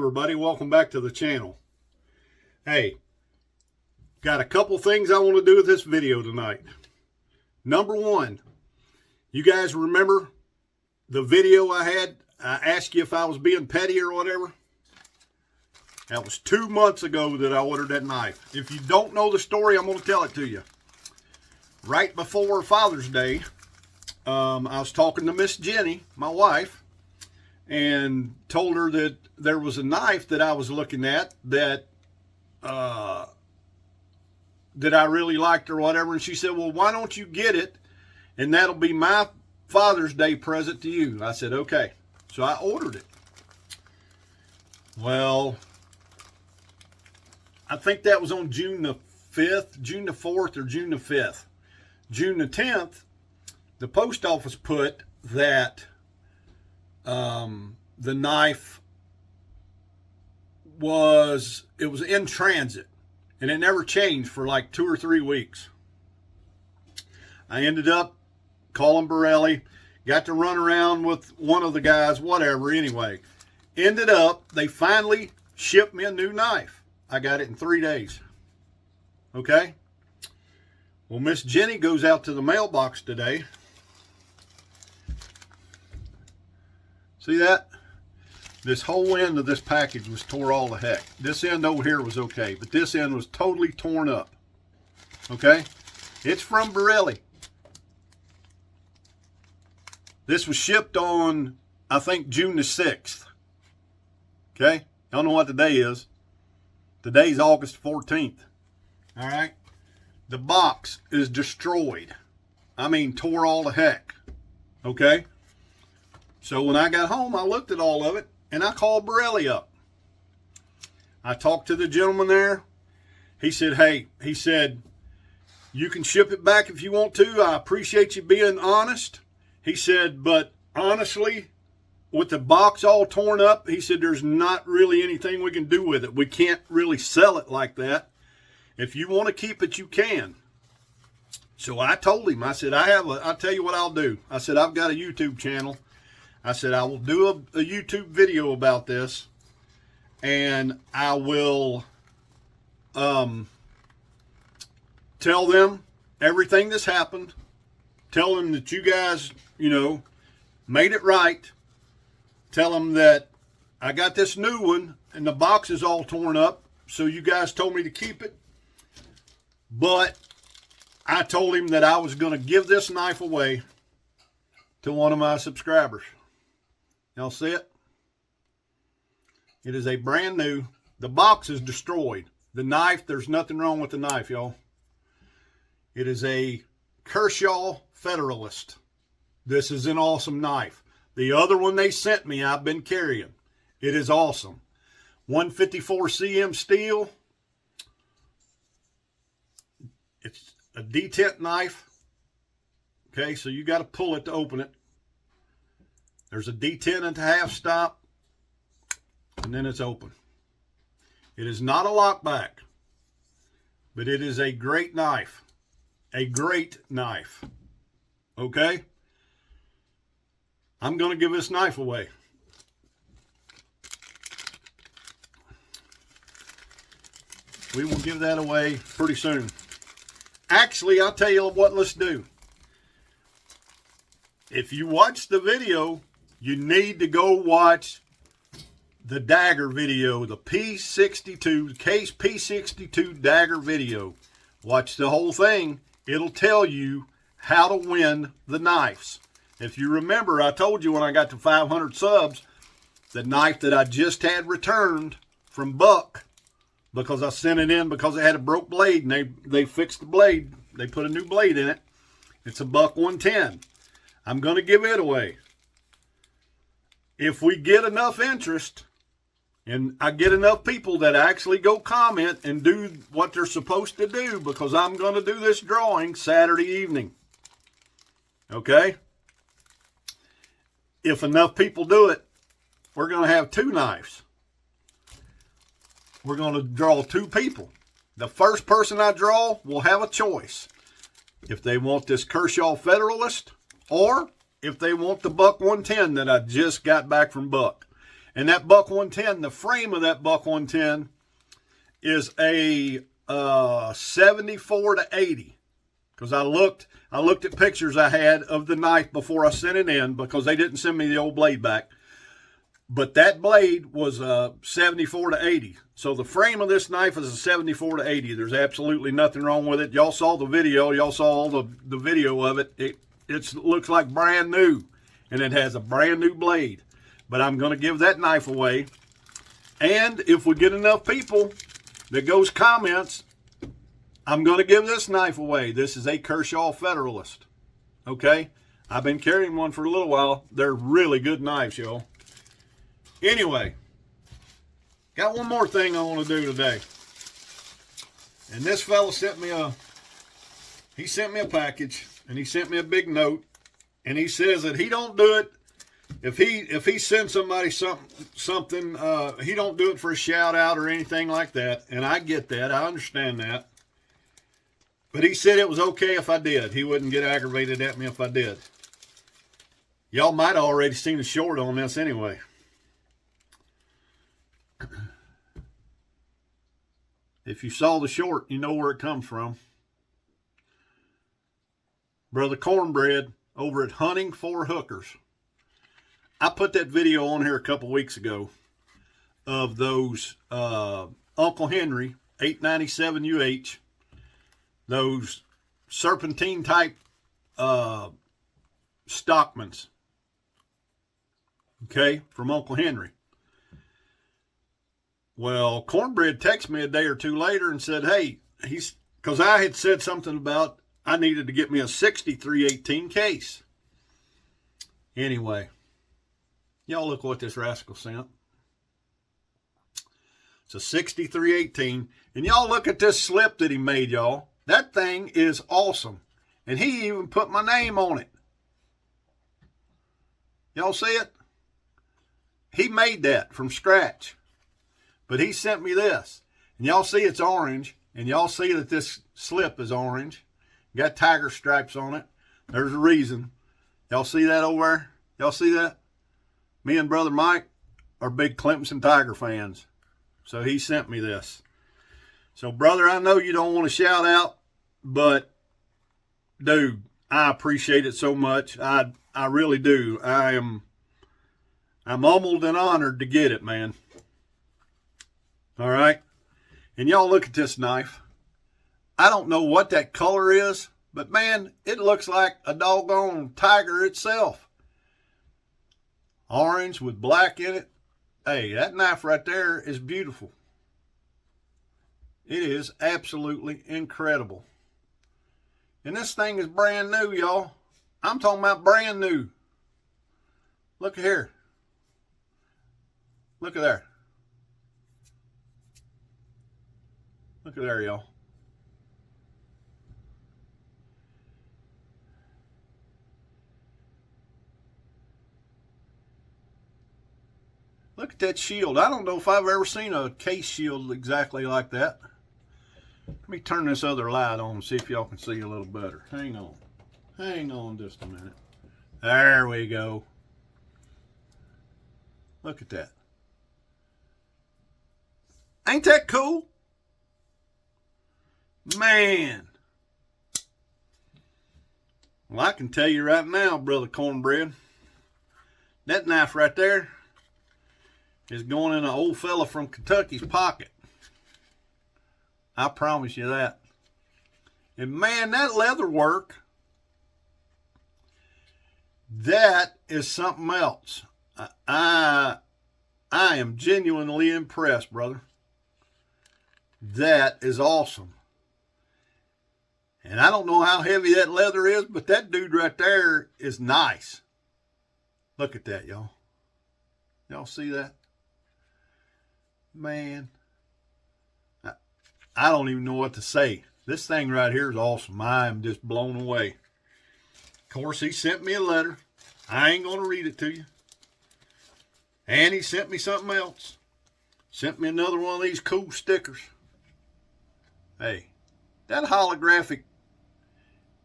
everybody, welcome back to the channel. Hey, got a couple things I want to do with this video tonight. Number one, you guys remember the video I asked you if I was being petty or whatever? That was 2 months ago that I ordered that knife. If you don't know the story, I'm going to tell it to you. Right before Father's Day, I was talking to Miss Jenny, my wife, and told her that there was a knife that I was looking at that I really liked or whatever. And she said, well, why don't you get it? And that'll be my Father's Day present to you. I said, okay. So I ordered it. Well, I think that was on June the 5th, June the 4th, or June the 5th. June the 10th, the post office put that the knife was in transit, and it never changed for like 2 or 3 weeks. I ended up calling Bereli, got to run around with one of the guys, whatever. Anyway, ended up, they finally shipped me a new knife. I got it in 3 days. Okay? Well, Miss Jenny goes out to the mailbox today. See that? This whole end of this package was tore all the heck. This end over here was okay, but this end was totally torn up. Okay? It's from Bereli. This was shipped on, I think, June the 6th. Okay? I don't know what the day is. Today's August 14th. All right? The box is destroyed. I mean, tore all the heck. Okay? So when I got home, I looked at all of it, and I called Bereli up. I talked to the gentleman there. He said, hey, you can ship it back if you want to. I appreciate you being honest. He said, but honestly, with the box all torn up, he said, there's not really anything we can do with it. We can't really sell it like that. If you want to keep it, you can. So I told him, I said, I'll tell you what I'll do. I said, I've got a YouTube channel. I said, I will do a YouTube video about this, and I will tell them everything that's happened. Tell them that you guys, made it right. Tell them that I got this new one, and the box is all torn up, so you guys told me to keep it. But I told him that I was going to give this knife away to one of my subscribers. Y'all see it? It is a brand new. The box is destroyed. The knife, there's nothing wrong with the knife, y'all. It is a Kershaw Federalist. This is an awesome knife. The other one they sent me, I've been carrying. It is awesome. 154 cm steel. It's a detent knife. Okay, so you got to pull it to open it. There's a detent at the half stop, and then it's open. It is not a lockback, but it is a great knife. A great knife. Okay? I'm going to give this knife away. We will give that away pretty soon. Actually, I'll tell you what, let's do. If you watch the video, you need to go watch the dagger video, the P62, case P62 dagger video. Watch the whole thing. It'll tell you how to win the knives. If you remember, I told you when I got to 500 subs, the knife that I just had returned from Buck, because I sent it in because it had a broke blade, and they fixed the blade. They put a new blade in it. It's a Buck 110. I'm going to give it away. If we get enough interest, and I get enough people that actually go comment and do what they're supposed to do, because I'm going to do this drawing Saturday evening. Okay? If enough people do it, we're going to have 2 knives. We're going to draw 2 people. The first person I draw will have a choice. If they want this Kershaw Federalist, or if they want the Buck 110 that I just got back from Buck. And that buck 110, the frame of that buck 110 is a 74 to 80. Because I looked at pictures I had of the knife before I sent it in, because they didn't send me the old blade back. But that blade was 74 to 80. So the frame of this knife is a 74 to 80. There's absolutely nothing wrong with it. Y'all saw the video. Y'all saw all the video of it. It looks like brand new. And it has a brand new blade. But I'm going to give that knife away. And if we get enough people that goes comments, I'm going to give this knife away. This is a Kershaw Federalist. Okay? I've been carrying one for a little while. They're really good knives, y'all. Anyway, got one more thing I want to do today. And this fella sent me a package, and he sent me a big note, and he says that he don't do it if he sends somebody something, he don't do it for a shout out or anything like that. And I get that. I understand that. But he said it was okay if I did. He wouldn't get aggravated at me if I did. Y'all might have already seen a short on this anyway. If you saw the short, you know where it comes from. Brother Cornbread over at Hunting for Hookers. I put that video on here a couple weeks ago of those Uncle Henry 897 UH, those serpentine type Stockmans, okay, from Uncle Henry. Well, Cornbread texted me a day or two later and said, hey, because I had said something about I needed to get me a 6318 case. Anyway, y'all look what this rascal sent. It's a 6318. And y'all look at this slip that he made, y'all. That thing is awesome. And he even put my name on it. Y'all see it? He made that from scratch. But he sent me this. And y'all see it's orange. And y'all see that this slip is orange. Got tiger stripes on it. There's a reason. Y'all see that over there? Y'all see that? Me and Brother Mike are big Clemson Tiger fans. So he sent me this. So, brother, I know you don't want to shout out, but, dude, I appreciate it so much. I really do. I'm humbled and honored to get it, man. All right? And y'all look at this knife. I don't know what that color is, but, man, it looks like a doggone tiger itself. Orange with black in it. Hey, that knife right there is beautiful. It is absolutely incredible. And this thing is brand new, y'all. I'm talking about brand new. Look here. Look at there. Look at there, y'all. Look at that shield. I don't know if I've ever seen a case shield exactly like that. Let me turn this other light on and see if y'all can see a little better. Hang on. Hang on just a minute. There we go. Look at that. Ain't that cool? Man. Well, I can tell you right now, Brother Cornbread, that knife right there is going in an old fella from Kentucky's pocket. I promise you that. And man, that leather work, that is something else. I am genuinely impressed, brother. That is awesome. And I don't know how heavy that leather is, but that dude right there is nice. Look at that, y'all. Y'all see that? Man, I don't even know what to say. This thing right here is awesome. I am just blown away. Of course, he sent me a letter. I ain't going to read it to you. And he sent me something else. Sent me another one of these cool stickers. Hey, that holographic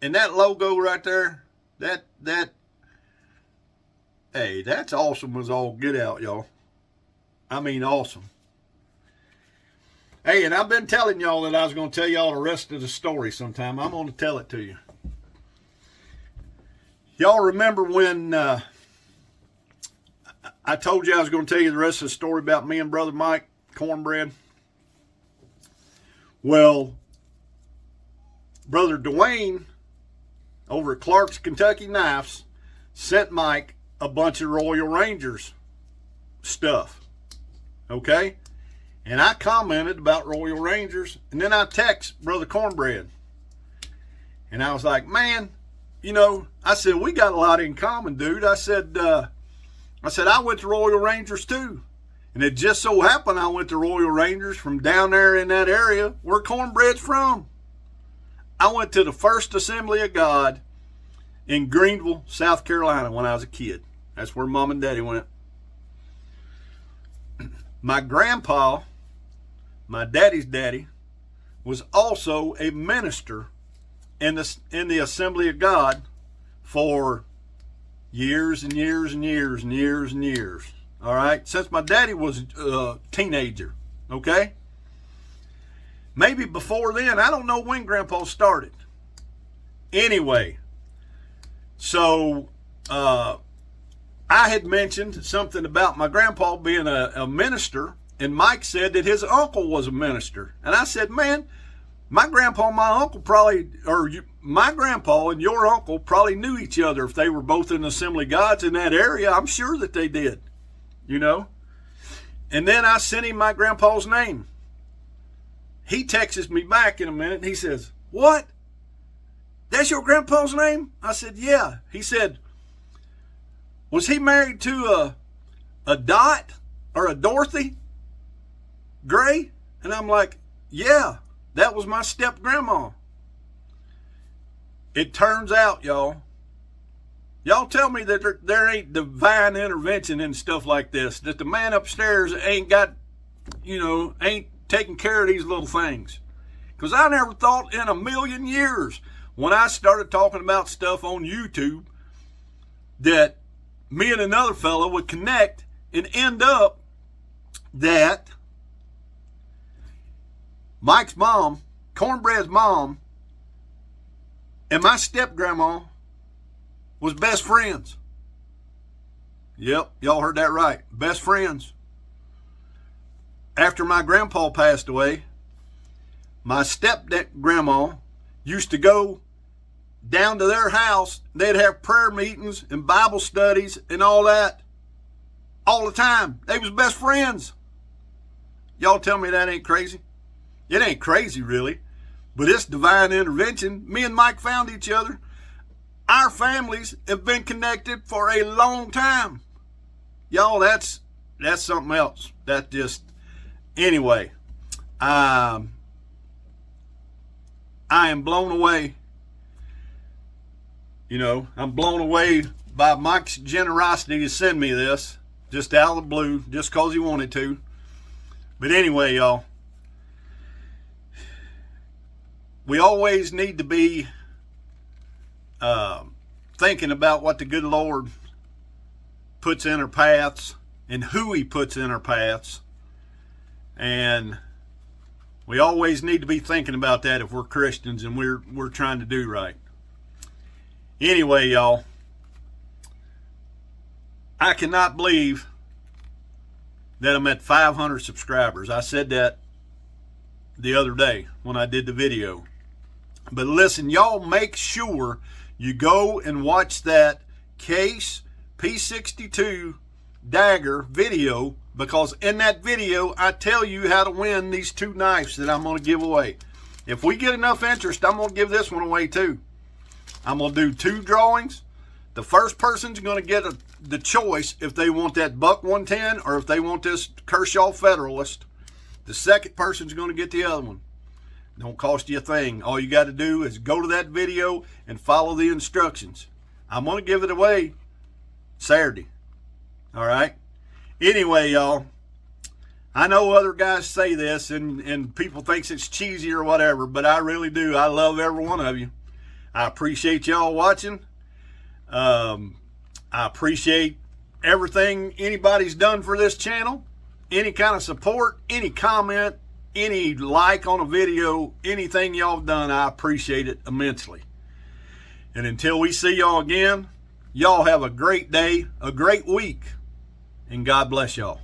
and that logo right there, hey, that's awesome as all get out, y'all. I mean, awesome. Hey, and I've been telling y'all that I was going to tell y'all the rest of the story sometime. I'm going to tell it to you. Y'all remember when I told you I was going to tell you the rest of the story about me and Brother Mike, Cornbread? Well, Brother Dwayne over at Clark's Kentucky Knives sent Mike a bunch of Royal Rangers stuff. Okay? And I commented about Royal Rangers, and then I text Brother Cornbread. And I was like, man, you know, I said, we got a lot in common, dude. I said, I went to Royal Rangers too. And it just so happened I went to Royal Rangers from down there in that area where Cornbread's from. I went to the First Assembly of God in Greenville, South Carolina when I was a kid. That's where Mom and Daddy went. My grandpa, my daddy's daddy, was also a minister in the Assembly of God for years and years and years and years and years. All right? Since my daddy was a teenager. Okay? Maybe before then. I don't know when Grandpa started. Anyway, so I had mentioned something about my grandpa being a minister, and Mike said that his uncle was a minister. And I said, man, my grandpa and my uncle probably, my grandpa and your uncle probably knew each other if they were both in the Assembly of Gods in that area. I'm sure that they did, you know. And then I sent him my grandpa's name. He texts me back in a minute, and he says, what? That's your grandpa's name? I said, yeah. He said, was he married to a Dot or a Dorothy Gray? And I'm like, yeah, that was my step-grandma. It turns out, y'all tell me that there ain't divine intervention and stuff like this, that the man upstairs ain't got, ain't taking care of these little things. Because I never thought in a million years when I started talking about stuff on YouTube that me and another fellow would connect and end up that Mike's mom, Cornbread's mom, and my step-grandma was best friends. Yep, y'all heard that right. Best friends. After my grandpa passed away, my step-grandma used to go down to their house. They'd have prayer meetings and Bible studies and all that all the time. They was best friends. Y'all tell me that ain't crazy? It ain't crazy, really. But it's divine intervention. Me and Mike found each other. Our families have been connected for a long time. Y'all, that's something else. That just, anyway, I am blown away. I'm blown away by Mike's generosity to send me this, just out of the blue, just because he wanted to. But anyway, y'all, we always need to be thinking about what the good Lord puts in our paths and who he puts in our paths. And we always need to be thinking about that if we're Christians and we're trying to do right. Anyway, y'all, I cannot believe that I'm at 500 subscribers. I said that the other day when I did the video. But listen, y'all, make sure you go and watch that Case P62 dagger video, because in that video I tell you how to win these two knives that I'm going to give away. If we get enough interest, I'm going to give this one away too. I'm going to do 2 drawings. The first person's going to get the choice if they want that Buck 110 or if they want this Kershaw Federalist. The second person's going to get the other one. Don't cost you a thing. All you got to do is go to that video and follow the instructions. I'm going to give it away Saturday. All right? Anyway, y'all, I know other guys say this and people thinks it's cheesy or whatever, but I really do. I love every one of you. I appreciate y'all watching. I appreciate everything anybody's done for this channel. any kind of support, any comment, any like on a video, anything y'all done, I appreciate it immensely. And until we see y'all again, y'all have a great day, a great week, and God bless y'all.